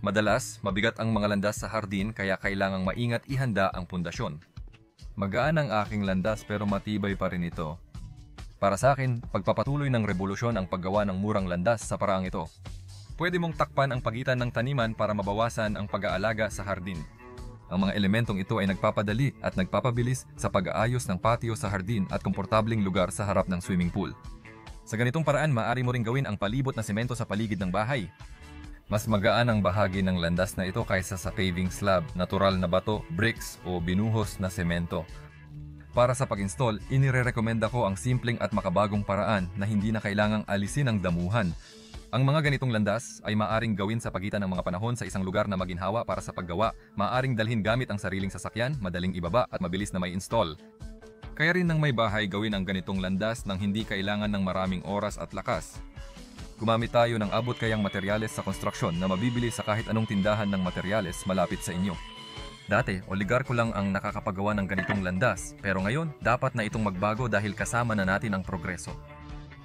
Madalas, mabigat ang mga landas sa hardin kaya kailangang maingat ihanda ang pundasyon. Magaan ang aking landas pero matibay pa rin ito. Para sa akin, pagpapatuloy ng revolusyon ang paggawa ng murang landas sa paraang ito. Pwede mong takpan ang pagitan ng taniman para mabawasan ang pag-aalaga sa hardin. Ang mga elementong ito ay nagpapadali at nagpapabilis sa pag-aayos ng patio sa hardin at komportabling lugar sa harap ng swimming pool. Sa ganitong paraan, maaari mo ring gawin ang palibot na semento sa paligid ng bahay. Mas magaan ang bahagi ng landas na ito kaysa sa paving slab, natural na bato, bricks o binuhos na semento. Para sa pag-install, inirerekomenda ko ang simpleng at makabagong paraan na hindi na kailangang alisin ang damuhan. Ang mga ganitong landas ay maaring gawin sa pagitan ng mga panahon sa isang lugar na maginhawa para sa paggawa, maaring dalhin gamit ang sariling sasakyan, madaling ibaba at mabilis na may install. Kaya rin ng may bahay gawin ang ganitong landas nang hindi kailangan ng maraming oras at lakas. Gumamit tayo ng abot kayang materyales sa konstruksyon na mabibili sa kahit anong tindahan ng materyales malapit sa inyo. Dati, oligarko lang ang nakakapagawa ng ganitong landas, pero ngayon, dapat na itong magbago dahil kasama na natin ang progreso.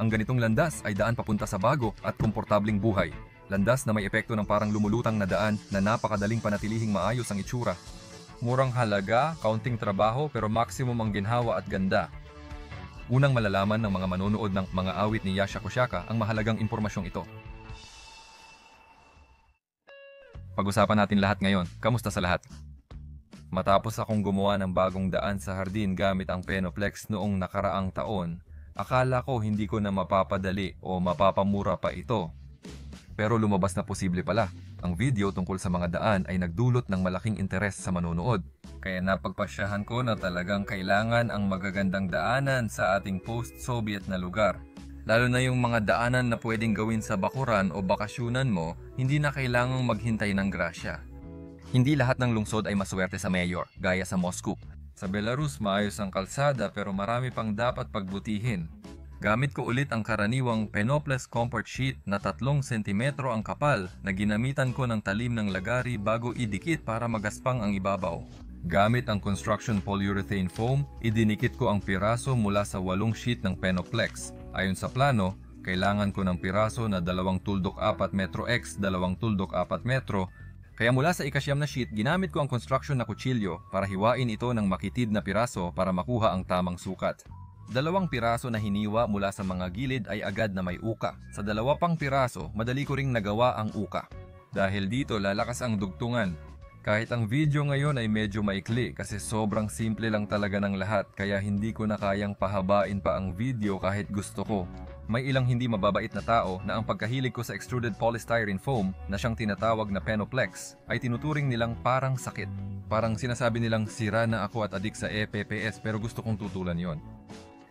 Ang ganitong landas ay daan papunta sa bago at komportabling buhay. Landas na may epekto ng parang lumulutang na daan na napakadaling panatilihing maayos ang itsura. Murang halaga, kaunting trabaho pero maximum ang ginhawa at ganda. Unang malalaman ng mga manonood ng mga awit ni Yasha Koshaka ang mahalagang impormasyong ito. Pag-usapan natin lahat ngayon. Kamusta sa lahat? Matapos akong gumawa ng bagong daan sa hardin gamit ang Penoplex noong nakaraang taon, akala ko hindi ko na mapapadali o mapapamura pa ito. Pero lumabas na posible pala. Ang video tungkol sa mga daan ay nagdulot ng malaking interes sa manonood. Kaya napagpasyahan ko na talagang kailangan ang magagandang daanan sa ating post-Soviet na lugar. Lalo na yung mga daanan na pwedeng gawin sa bakuran o bakasyunan mo, hindi na kailangang maghintay ng grasya. Hindi lahat ng lungsod ay maswerte sa mayor, gaya sa Moscow. Sa Belarus, maayos ang kalsada pero marami pang dapat pagbutihin. Gamit ko ulit ang karaniwang Penoplex Comfort Sheet na 3 cm ang kapal na ginamitan ko ng talim ng lagari bago idikit para magaspang ang ibabaw. Gamit ang construction polyurethane foam, idinikit ko ang piraso mula sa 8 sheet ng Penoplex. Ayon sa plano, kailangan ko ng piraso na 2 tuldok 4 metro x 2 tuldok 4 metro. Kaya mula sa ika-9 na sheet, ginamit ko ang construction na kutsilyo para hiwain ito ng makitid na piraso para makuha ang tamang sukat. 2 piraso na hiniwa mula sa mga gilid ay agad na may uka. Sa 2 pang piraso, madali ko ring nagawa ang uka. Dahil dito lalakas ang dugtungan. Kahit ang video ngayon ay medyo maikli kasi sobrang simple lang talaga ng lahat kaya hindi ko na kayang pahabain pa ang video kahit gusto ko. May ilang hindi mababait na tao na ang pagkahilig ko sa extruded polystyrene foam na siyang tinatawag na Penoplex ay tinuturing nilang parang sakit. Parang sinasabi nilang sira na ako at adik sa EPPS pero gusto kong tutulan yon.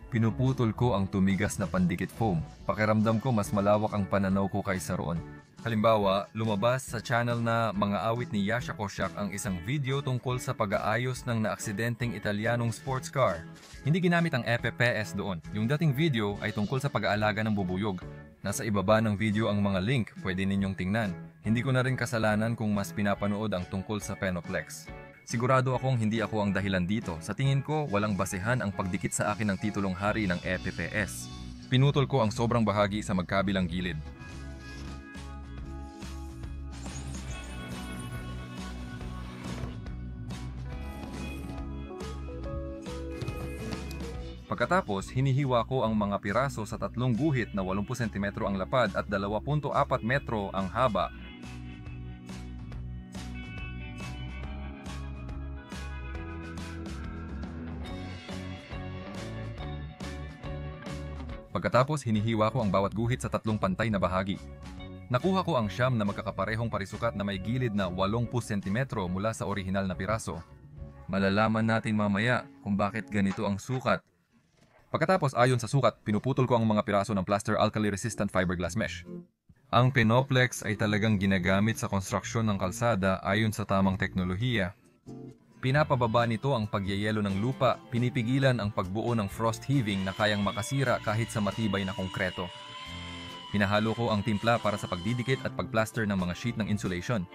Pinuputol ko ang tumigas na pandikit foam. Pakiramdam ko mas malawak ang pananaw ko kaysa roon. Halimbawa, lumabas sa channel na Mga Awit ni Yasha Koshak ang isang video tungkol sa pag-aayos ng naaksidenteng Italianong sports car. Hindi ginamit ang EPPS doon. Yung dating video ay tungkol sa pag-aalaga ng bubuyog. Nasa ibaba ng video ang mga link, pwede ninyong tingnan. Hindi ko na rin kasalanan kung mas pinapanood ang tungkol sa Penoplex. Sigurado akong hindi ako ang dahilan dito. Sa tingin ko, walang basehan ang pagdikit sa akin ng titulong hari ng EPPS. Pinutol ko ang sobrang bahagi sa magkabilang gilid. Pagkatapos, hinihiwa ko ang mga piraso sa 3 guhit na 80 cm ang lapad at 2.4 metro ang haba. Pagkatapos, hinihiwa ko ang bawat guhit sa 3 pantay na bahagi. Nakuha ko ang siyam na magkakaparehong parisukat na may gilid na 80 cm mula sa orihinal na piraso. Malalaman natin mamaya kung bakit ganito ang sukat. Pagkatapos, ayon sa sukat, pinuputol ko ang mga piraso ng plaster alkali-resistant fiberglass mesh. Ang Penoplex ay talagang ginagamit sa konstruksyon ng kalsada ayon sa tamang teknolohiya. Pinapababa nito ang pagyayelo ng lupa, pinipigilan ang pagbuo ng frost heaving na kayang makasira kahit sa matibay na konkreto. Hinahalo ko ang timpla para sa pagdidikit at pagplaster ng mga sheet ng insulation.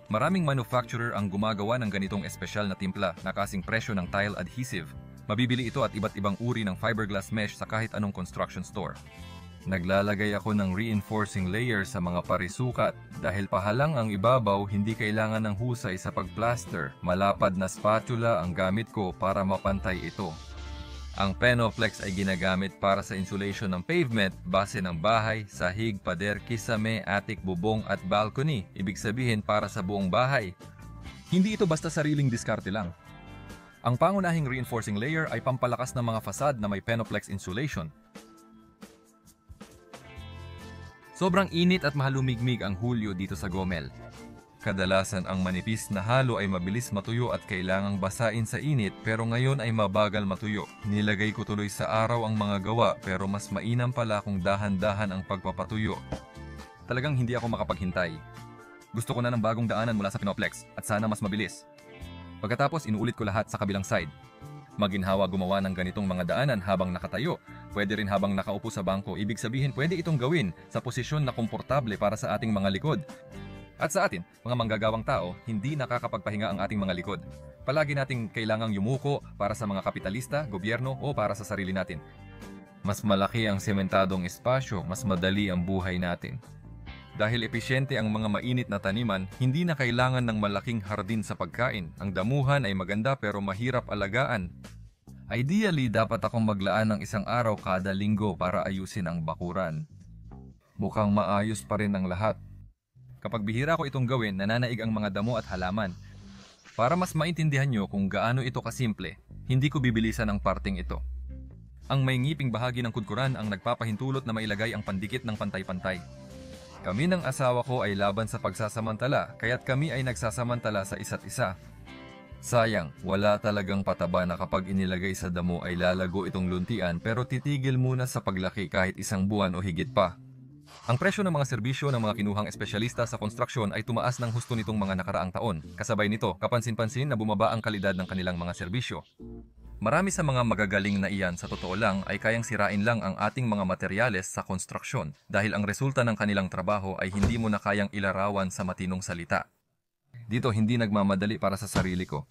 Maraming manufacturer ang gumagawa ng ganitong espesyal na timpla na kasing presyo ng tile adhesive. Mabibili ito at iba't ibang uri ng fiberglass mesh sa kahit anong construction store. Naglalagay ako ng reinforcing layer sa mga parisukat Dahil pahalang ang ibabaw, hindi kailangan ng husay sa pagplaster. Malapad na spatula ang gamit ko para mapantay ito. Ang Penoplex ay ginagamit para sa insulation ng pavement, base ng bahay, sahig, pader, kisame, attic, bubong at balcony. Ibig sabihin para sa buong bahay. Hindi ito basta sariling diskarte lang. Ang pangunahing reinforcing layer ay pampalakas ng mga fasad na may Penoplex insulation. Sobrang init at mahalumigmig ang Hulyo dito sa Gomel. Kadalasan ang manipis na halo ay mabilis matuyo at kailangang basain sa init, pero ngayon ay mabagal matuyo. Nilagay ko tuloy sa araw ang mga gawa, pero mas mainam pala kung dahan-dahan ang pagpapatuyo. Talagang hindi ako makapaghintay. Gusto ko na ng bagong daanan mula sa Penoplex at sana mas mabilis. Pagkatapos inuulit ko lahat sa kabilang side. Maginhawa gumawa ng ganitong mga daanan habang nakatayo. Pwede rin habang nakaupo sa bangko. Ibig sabihin pwede itong gawin sa posisyon na komportable para sa ating mga likod. At sa atin, mga manggagawang tao, hindi nakakapagpahinga ang ating mga likod. Palagi nating kailangang yumuko para sa mga kapitalista, gobyerno o para sa sarili natin. Mas malaki ang sementadong espasyo, mas madali ang buhay natin. Dahil episyente ang mga mainit na taniman, hindi na kailangan ng malaking hardin sa pagkain. Ang damuhan ay maganda pero mahirap alagaan. Ideally, dapat akong maglaan ng isang araw kada linggo para ayusin ang bakuran. Mukhang maayos pa rin ang lahat. Kapag bihira ko itong gawin, nananaig ang mga damo at halaman. Para mas maintindihan nyo kung gaano ito kasimple, hindi ko bibilisan ang parting ito. Ang may ngiping bahagi ng kudkuran ang nagpapahintulot na mailagay ang pandikit ng pantay-pantay. Kami ng asawa ko ay laban sa pagsasamantala, kaya't kami ay nagsasamantala sa isa't isa. Sayang, wala talagang pataba na kapag inilagay sa damo ay lalago itong luntian, pero titigil muna sa paglaki kahit isang buwan o higit pa. Ang presyo ng mga serbisyo ng mga kinuhang espesyalista sa konstruksyon ay tumaas ng husto nitong mga nakaraang taon. Kasabay nito, kapansin-pansin na bumaba ang kalidad ng kanilang mga serbisyo. Marami sa mga magagaling na iyan sa totoo lang ay kayang sirain lang ang ating mga materyales sa konstruksyon dahil ang resulta ng kanilang trabaho ay hindi mo na kayang ilarawan sa matinong salita. Dito hindi nagmamadali para sa sarili ko.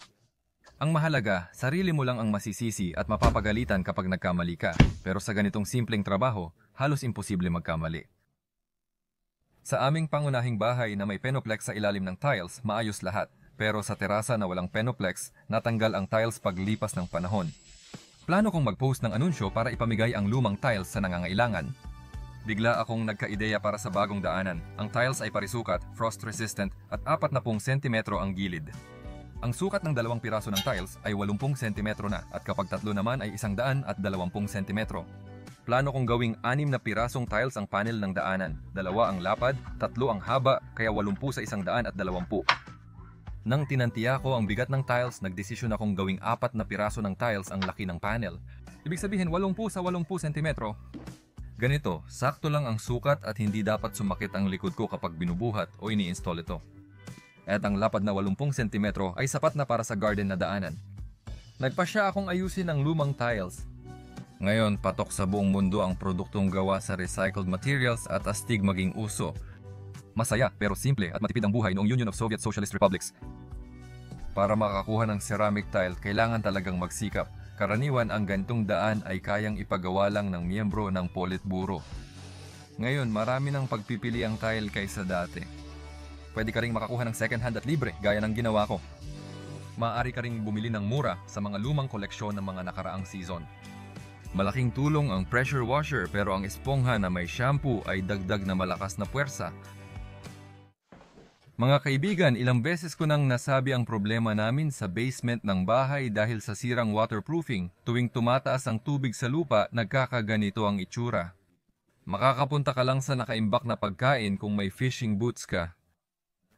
Ang mahalaga, sarili mo lang ang masisisi at mapapagalitan kapag nagkamali ka, pero sa ganitong simpleng trabaho, halos imposible magkamali. Sa aming pangunahing bahay na may Penoplex sa ilalim ng tiles, maayos lahat. Pero sa terasa na walang Penoplex, natanggal ang tiles paglipas ng panahon. Plano kong mag-post ng anunsyo para ipamigay ang lumang tiles sa nangangailangan. Bigla akong nagkaideya para sa bagong daanan. Ang tiles ay parisukat, frost-resistant at 40 sentimetro ang gilid. Ang sukat ng 2 piraso ng tiles ay 80 sentimetro na at kapag 3 naman ay 120 sentimetro. Plano kong gawing 6 na pirasong tiles ang panel ng daanan. 2 ang lapad, 3 ang haba, kaya 80 sa 120. Nang tinantiya ko ang bigat ng tiles, nagdesisyon akong gawing 4 na piraso ng tiles ang laki ng panel. Ibig sabihin 80 sa 80 sentimetro. Ganito, sakto lang ang sukat at hindi dapat sumakit ang likod ko kapag binubuhat o ini-install ito. At ang lapad na 80 sentimetro ay sapat na para sa garden na daanan. Nagpasya akong ayusin ang lumang tiles. Ngayon, patok sa buong mundo ang produktong gawa sa recycled materials at astig maging uso. Masaya pero simple at matipid ang buhay noong Union of Soviet Socialist Republics. Para makakuha ng ceramic tile, kailangan talagang magsikap. Karaniwan ang gantong daan ay kayang ipagawa lang ng miyembro ng Politburo. Ngayon, marami ng pagpipili ang tile kaysa dati. Pwede ka ring makakuha ng second hand at libre, gaya ng ginawa ko. Maaari ka ring bumili ng mura sa mga lumang koleksyon ng mga nakaraang season. Malaking tulong ang pressure washer pero ang espongha na may shampoo ay dagdag na malakas na puwersa. Mga kaibigan, ilang beses ko nang nasabi ang problema namin sa basement ng bahay dahil sa sirang waterproofing. Tuwing tumataas ang tubig sa lupa, nagkakaganito ang itsura. Makakapunta ka lang sa nakaimbak na pagkain kung may fishing boots ka.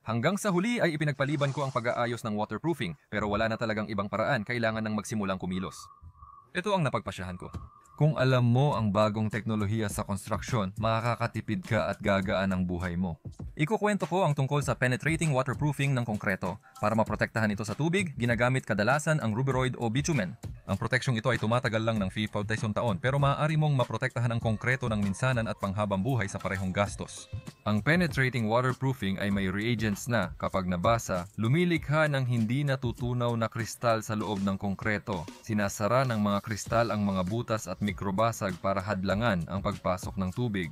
Hanggang sa huli ay ipinagpaliban ko ang pag-aayos ng waterproofing pero wala na talagang ibang paraan, kailangan nang magsimulang kumilos. Ito ang napagpasyahan ko. Kung alam mo ang bagong teknolohiya sa konstruksyon, makakatipid ka at gagaan ang buhay mo. Ikukwento ko ang tungkol sa penetrating waterproofing ng konkreto. Para maprotektahan ito sa tubig, ginagamit kadalasan ang rubberoid o bitumen. Ang proteksyong ito ay tumatagal lang ng 50 taon pero maaari mong maprotektahan ang konkreto ng minsanan at panghabang buhay sa parehong gastos. Ang penetrating waterproofing ay may reagents na, kapag nabasa, lumilikha ng hindi natutunaw na kristal sa loob ng konkreto. Sinasara ng mga kristal ang mga butas at mikrobasag para hadlangan ang pagpasok ng tubig.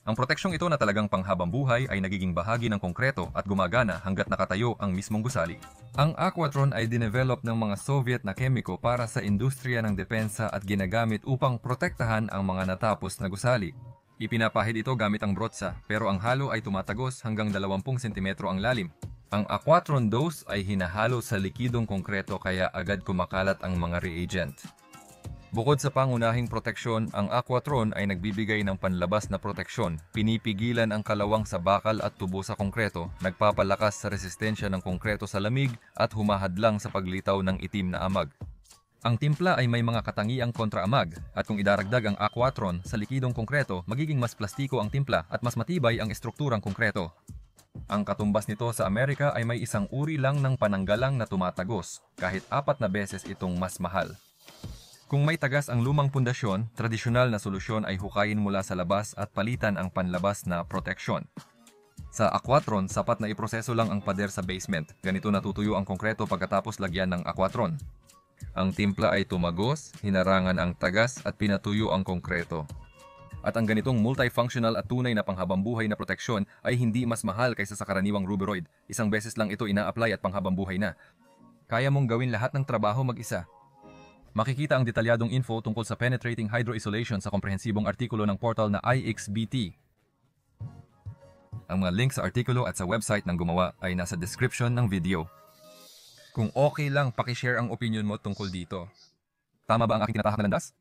Ang proteksyong ito na talagang panghabang buhay ay nagiging bahagi ng konkreto at gumagana hanggat nakatayo ang mismong gusali. Ang Aquatron ay dinevelop ng mga Soviet na kemiko para sa industriya ng depensa at ginagamit upang protektahan ang mga natapos na gusali. Ipinapahid ito gamit ang brotsa, pero ang halo ay tumatagos hanggang 20 sentimetro ang lalim. Ang Aquatron dose ay hinahalo sa likidong konkreto kaya agad kumakalat ang mga reagent. Bukod sa pangunahing proteksyon, ang Aquatron ay nagbibigay ng panlabas na proteksyon, pinipigilan ang kalawang sa bakal at tubo sa konkreto, nagpapalakas sa resistensya ng konkreto sa lamig at humahadlang sa paglitaw ng itim na amag. Ang timpla ay may mga katangiang kontraamag at kung idaragdag ang Aquatron sa likidong konkreto, magiging mas plastiko ang timpla at mas matibay ang estrukturang konkreto. Ang katumbas nito sa Amerika ay may isang uri lang ng pananggalang na tumatagos, kahit 4 na beses itong mas mahal. Kung may tagas ang lumang pundasyon, tradisyonal na solusyon ay hukayin mula sa labas at palitan ang panlabas na proteksyon. Sa Aquatron, sapat na iproseso lang ang pader sa basement. Ganito natutuyo ang konkreto pagkatapos lagyan ng Aquatron. Ang timpla ay tumagos, hinarangan ang tagas at pinatuyo ang konkreto. At ang ganitong multifunctional at tunay na panghabambuhay na proteksyon ay hindi mas mahal kaysa sa karaniwang rubberoid. Isang beses lang ito ina-apply at panghabambuhay na. Kaya mong gawin lahat ng trabaho mag-isa. Makikita ang detalyadong info tungkol sa penetrating hydro-isolation sa komprehensibong artikulo ng portal na IXBT. Ang mga link sa artikulo at sa website ng gumawa ay nasa description ng video. Kung okay lang, pakishare ang opinion mo tungkol dito. Tama ba ang aking tinatahak na landas?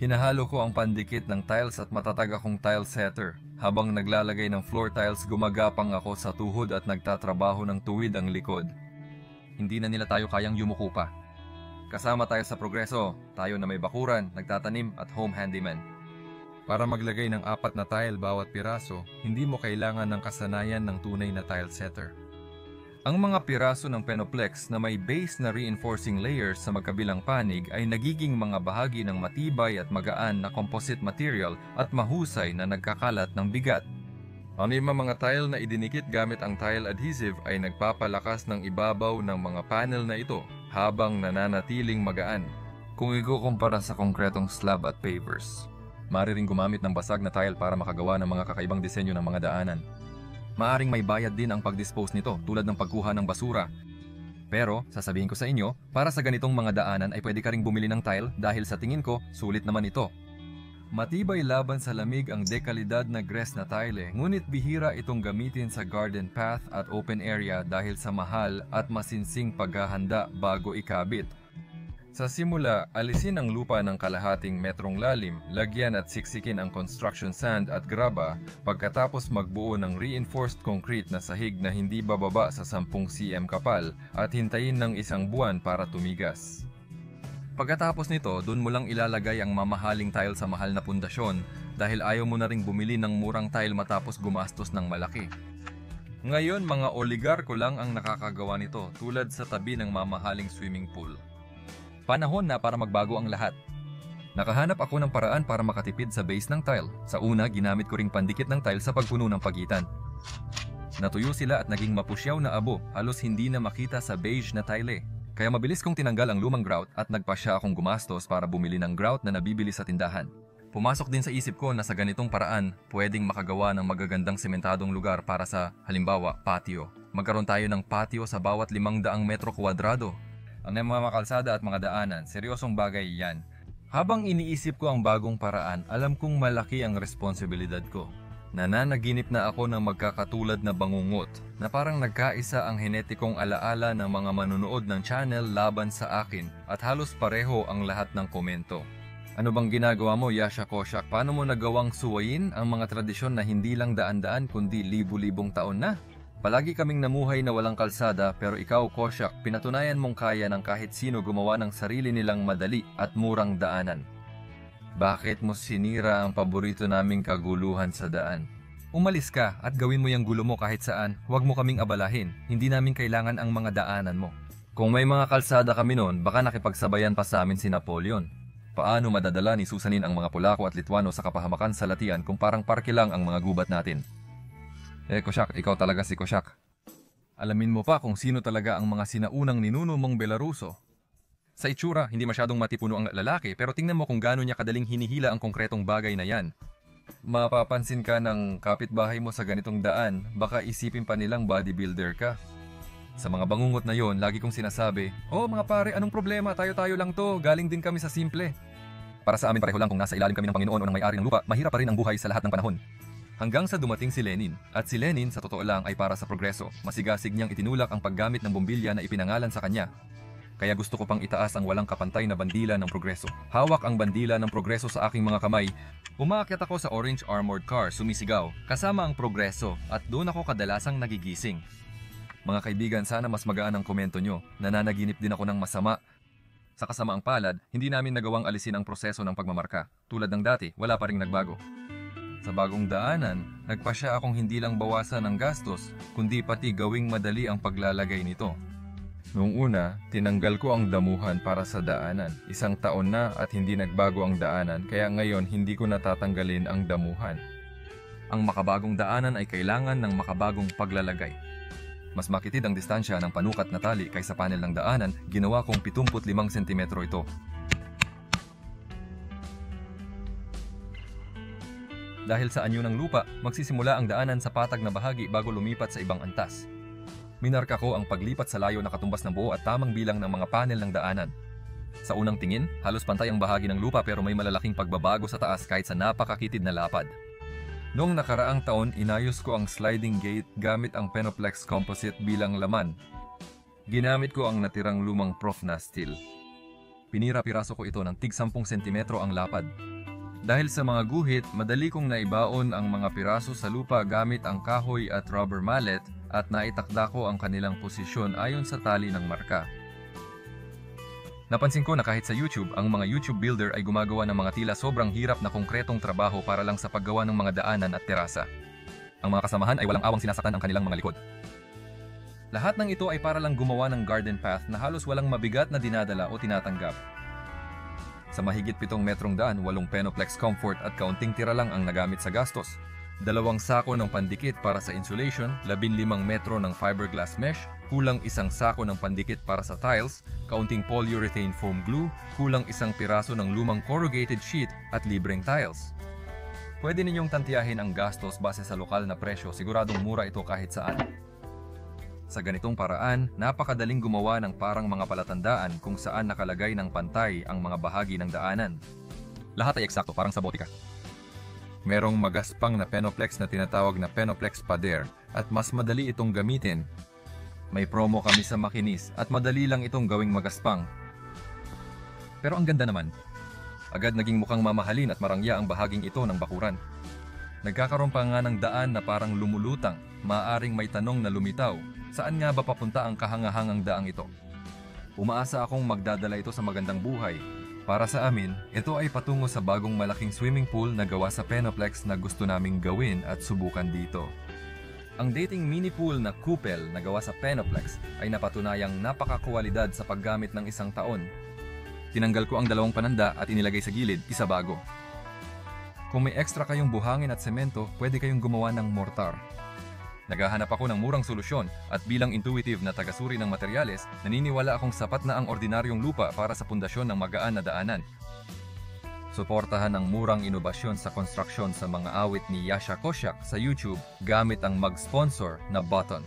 Hinahalo ko ang pandikit ng tiles at matatag akong tile setter. Habang naglalagay ng floor tiles, gumagapang ako sa tuhod at nagtatrabaho ng tuwid ang likod. Hindi na nila tayo kayang yumuko pa. Kasama tayo sa progreso, tayo na may bakuran, nagtatanim at home handyman. Para maglagay ng 4 na tile bawat piraso, hindi mo kailangan ng kasanayan ng tunay na tile setter. Ang mga piraso ng Penoplex na may base na reinforcing layers sa magkabilang panig ay nagiging mga bahagi ng matibay at magaan na composite material at mahusay na nagkakalat ng bigat. Ang mga tile na idinikit gamit ang tile adhesive ay nagpapalakas ng ibabaw ng mga panel na ito habang nananatiling magaan. Kung ikukumpara sa konkretong slab at pavers, maaari ring gumamit ng basag na tile para makagawa ng mga kakaibang disenyo ng mga daanan. Maaring may bayad din ang pag-dispose nito tulad ng pagkuha ng basura. Pero, sasabihin ko sa inyo, para sa ganitong mga daanan ay pwede ka ring bumili ng tile dahil sa tingin ko, sulit naman ito. Matibay laban sa lamig ang dekalidad na gres na tile, ngunit bihira itong gamitin sa garden path at open area dahil sa mahal at masinsing paghahanda bago ikabit. Sa simula, alisin ang lupa ng kalahating metrong lalim, lagyan at siksikin ang construction sand at graba, pagkatapos magbuo ng reinforced concrete na sahig na hindi bababa sa 10 cm kapal at hintayin ng 1 buwan para tumigas. Pagkatapos nito, doon mo lang ilalagay ang mamahaling tile sa mahal na pundasyon dahil ayaw mo na ring bumili ng murang tile matapos gumastos ng malaki. Ngayon, mga oligarko lang ang nakakagawa nito tulad sa tabi ng mamahaling swimming pool. Panahon na para magbago ang lahat. Nakahanap ako ng paraan para makatipid sa base ng tile. Sa una, ginamit ko ring pandikit ng tile sa pagpuno ng pagitan. Natuyo sila at naging mapusyaw na abo, halos hindi na makita sa beige na tile. Kaya mabilis kong tinanggal ang lumang grout at nagpasya akong gumastos para bumili ng grout na nabibili sa tindahan. Pumasok din sa isip ko na sa ganitong paraan, pwedeng makagawa ng magagandang sementadong lugar para sa, halimbawa, patio. Magkaroon tayo ng patio sa bawat 500 metro kwadrado. Ang mga kalsada at mga daanan, seryosong bagay yan. Habang iniisip ko ang bagong paraan, alam kong malaki ang responsibilidad ko. Nananaginip na ako ng magkakatulad na bangungot na parang nagkaisa ang henetikong alaala ng mga manunood ng channel laban sa akin at halos pareho ang lahat ng komento. Ano bang ginagawa mo, Yasha Koshak? Paano mo nagawang suwayin ang mga tradisyon na hindi lang daan-daan kundi libu-libong taon na? Palagi kaming namuhay na walang kalsada pero ikaw, Koshak, pinatunayan mong kaya ng kahit sino gumawa ng sarili nilang madali at murang daanan. Bakit mo sinira ang paborito naming kaguluhan sa daan? Umalis ka at gawin mo yung gulo mo kahit saan. Huwag mo kaming abalahin. Hindi namin kailangan ang mga daanan mo. Kung may mga kalsada kami noon, baka nakipagsabayan pa sa amin si Napoleon. Paano madadala ni Susanin ang mga Polako at Litwano sa kapahamakan sa Latian kung parang parke lang ang mga gubat natin? Koshak, ikaw talaga si Koshak. Alamin mo pa kung sino talaga ang mga sinaunang ninuno mong Belaruso. Sa itsura, hindi masyadong matipuno ang lalaki pero tingnan mo kung gaano niya kadaling hinihila ang konkretong bagay na yan. Mapapansin ka ng kapitbahay mo sa ganitong daan, baka isipin pa nilang bodybuilder ka. Sa mga bangungot na yon, lagi kong sinasabi, "Oh mga pare, anong problema? Tayo-tayo lang to, galing din kami sa simple." Para sa amin pareho lang kung nasa ilalim kami ng Panginoon o ng may-ari ng lupa, mahirap pa rin ang buhay sa lahat ng panahon. Hanggang sa dumating si Lenin. At si Lenin, sa totoo lang, ay para sa progreso. Masigasig niyang itinulak ang paggamit ng bombilya na ipinangalan sa kanya. Kaya gusto ko pang itaas ang walang kapantay na bandila ng progreso. Hawak ang bandila ng progreso sa aking mga kamay. Umaakyat ako sa orange armored car, sumisigaw, kasama ang progreso, at doon ako kadalasang nagigising. Mga kaibigan, sana mas magaan ang komento nyo. Nananaginip din ako ng masama. Sa kasamaang palad, hindi namin nagawang alisin ang proseso ng pagmamarka. Tulad ng dati, wala pa ring nagbago. Sa bagong daanan, nagpasya akong hindi lang bawasan ang gastos, kundi pati gawing madali ang paglalagay nito. Noong una, tinanggal ko ang damuhan para sa daanan. 1 taon na at hindi nagbago ang daanan, kaya ngayon hindi ko natatanggalin ang damuhan. Ang makabagong daanan ay kailangan ng makabagong paglalagay. Mas makitid ang distansya ng panukat na tali kaysa panel ng daanan, ginawa kong 75 cm ito. Dahil sa anyo ng lupa, magsisimula ang daanan sa patag na bahagi bago lumipat sa ibang antas. Minarka ko ang paglipat sa layo na katumbas ng buo at tamang bilang ng mga panel ng daanan. Sa unang tingin, halos pantay ang bahagi ng lupa pero may malalaking pagbabago sa taas kahit sa napakakitid na lapad. Noong nakaraang taon, inayos ko ang sliding gate gamit ang Penoplex Composite bilang laman. Ginamit ko ang natirang lumang Prof na steel. Pinira-piraso ko ito ng tig 10 cm ang lapad. Dahil sa mga guhit, madali kong naibaon ang mga piraso sa lupa gamit ang kahoy at rubber mallet at naitakda ko ang kanilang posisyon ayon sa tali ng marka. Napansin ko na kahit sa YouTube, ang mga YouTube builder ay gumagawa ng mga tila sobrang hirap na konkretong trabaho para lang sa paggawa ng mga daanan at terasa. Ang mga kasamahan ay walang awang sinasaktan ang kanilang mga likod. Lahat ng ito ay para lang gumawa ng garden path na halos walang mabigat na dinadala o tinatanggap. Sa mahigit 7 metrong daan, 8 Penoplex Comfort at kaunting tira lang ang nagamit sa gastos. 2 sako ng pandikit para sa insulation, 15 metro ng fiberglass mesh, kulang 1 sako ng pandikit para sa tiles, kaunting polyurethane foam glue, kulang 1 piraso ng lumang corrugated sheet at libreng tiles. Pwede ninyong tantiyahin ang gastos base sa lokal na presyo, siguradong mura ito kahit saan. Sa ganitong paraan, napakadaling gumawa ng parang mga palatandaan kung saan nakalagay ng pantay ang mga bahagi ng daanan. Lahat ay eksakto, parang sa botika. Merong magaspang na Penoplex na tinatawag na Penoplex Pader at mas madali itong gamitin. May promo kami sa makinis at madali lang itong gawing magaspang. Pero ang ganda naman. Agad naging mukhang mamahalin at marangya ang bahaging ito ng bakuran. Nagkakaroon pa nga ng daan na parang lumulutang, maaring may tanong na lumitaw. Saan nga ba papunta ang kahangahangang daang ito? Umaasa akong magdadala ito sa magandang buhay. Para sa amin, ito ay patungo sa bagong malaking swimming pool na gawa sa Penoplex na gusto naming gawin at subukan dito. Ang dating mini pool na Coupel na gawa sa Penoplex ay napatunayang napakakwalidad sa paggamit ng 1 taon. Tinanggal ko ang 2 pananda at inilagay sa gilid, isa bago. Kung may extra kayong buhangin at semento, pwede kayong gumawa ng mortar. Naghahanap ako ng murang solusyon at bilang intuitive na tagasuri ng materyales, naniniwala akong sapat na ang ordinaryong lupa para sa pundasyon ng magaan na daanan. Suportahan ang murang inobasyon sa konstruksyon sa mga awit ni Yasha Kosyak sa YouTube gamit ang mag-sponsor na button.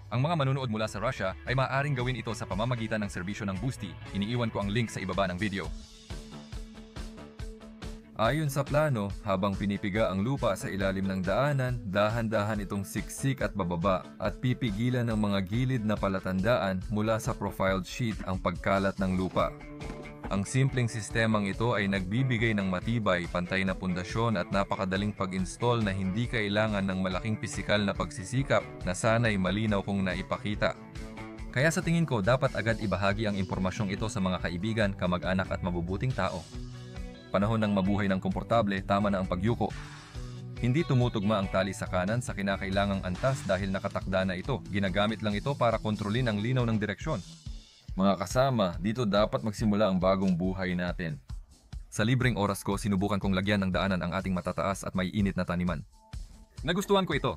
Ang mga manunood mula sa Russia ay maaaring gawin ito sa pamamagitan ng serbisyo ng Boosty. Iniiwan ko ang link sa ibaba ng video. Ayon sa plano, habang pinipiga ang lupa sa ilalim ng daanan, dahan-dahan itong siksik at bababa at pipigilan ng mga gilid na palatandaan mula sa profiled sheet ang pagkalat ng lupa. Ang simpleng sistemang ito ay nagbibigay ng matibay, pantay na pundasyon at napakadaling pag-install na hindi kailangan ng malaking pisikal na pagsisikap na sana'y malinaw kong naipakita. Kaya sa tingin ko, dapat agad ibahagi ang impormasyong ito sa mga kaibigan, kamag-anak at mabubuting tao. Panahon ng mabuhay ng komportable, tama na ang pagyuko. Hindi tumutugma ang tali sa kanan sa kinakailangang antas dahil nakatakda na ito. Ginagamit lang ito para kontrolin ang linaw ng direksyon. Mga kasama, dito dapat magsimula ang bagong buhay natin. Sa libreng oras ko, sinubukan kong lagyan ng daanan ang ating matataas at may init na taniman. Nagustuhan ko ito.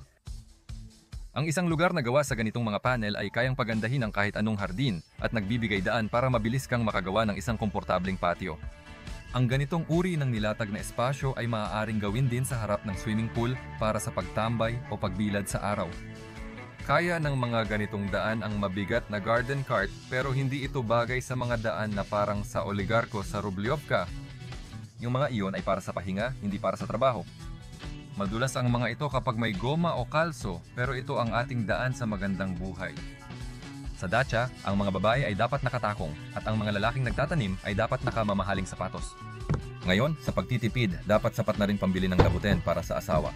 Ang isang lugar na gawa sa ganitong mga panel ay kayang pagandahin ang kahit anong hardin at nagbibigay daan para mabilis kang makagawa ng isang komportableng patio. Ang ganitong uri ng nilatag na espasyo ay maaaring gawin din sa harap ng swimming pool para sa pagtambay o pagbilad sa araw. Kaya ng mga ganitong daan ang mabigat na garden cart pero hindi ito bagay sa mga daan na parang sa oligarko sa Rubliovka. Yung mga iyon ay para sa pahinga, hindi para sa trabaho. Madulas ang mga ito kapag may goma o kalso, pero ito ang ating daan sa magandang buhay. Sa dacha, ang mga babae ay dapat nakatakong at ang mga lalaking nagtatanim ay dapat nakamamahaling sapatos. Ngayon, sa pagtitipid, dapat sapat na rin pambili ng labuten para sa asawa.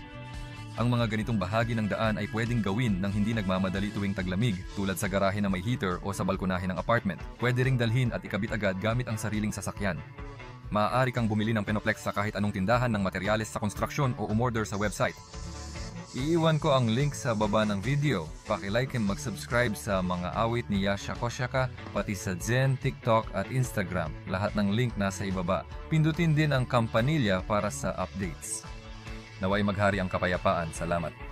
Ang mga ganitong bahagi ng daan ay pwedeng gawin ng hindi nagmamadali tuwing taglamig tulad sa garahe na may heater o sa balkonahe ng apartment. Pwede ring dalhin at ikabit agad gamit ang sariling sasakyan. Maaari kang bumili ng Penoplex sa kahit anong tindahan ng materyales sa konstruksyon o umorder sa website. Iiwan ko ang link sa baba ng video. Paki-like and mag-subscribe sa mga awit ni Yasha Koshaka, pati sa Zen, TikTok at Instagram. Lahat ng link nasa ibaba. Pindutin din ang kampanilya para sa updates. Naway maghari ang kapayapaan. Salamat.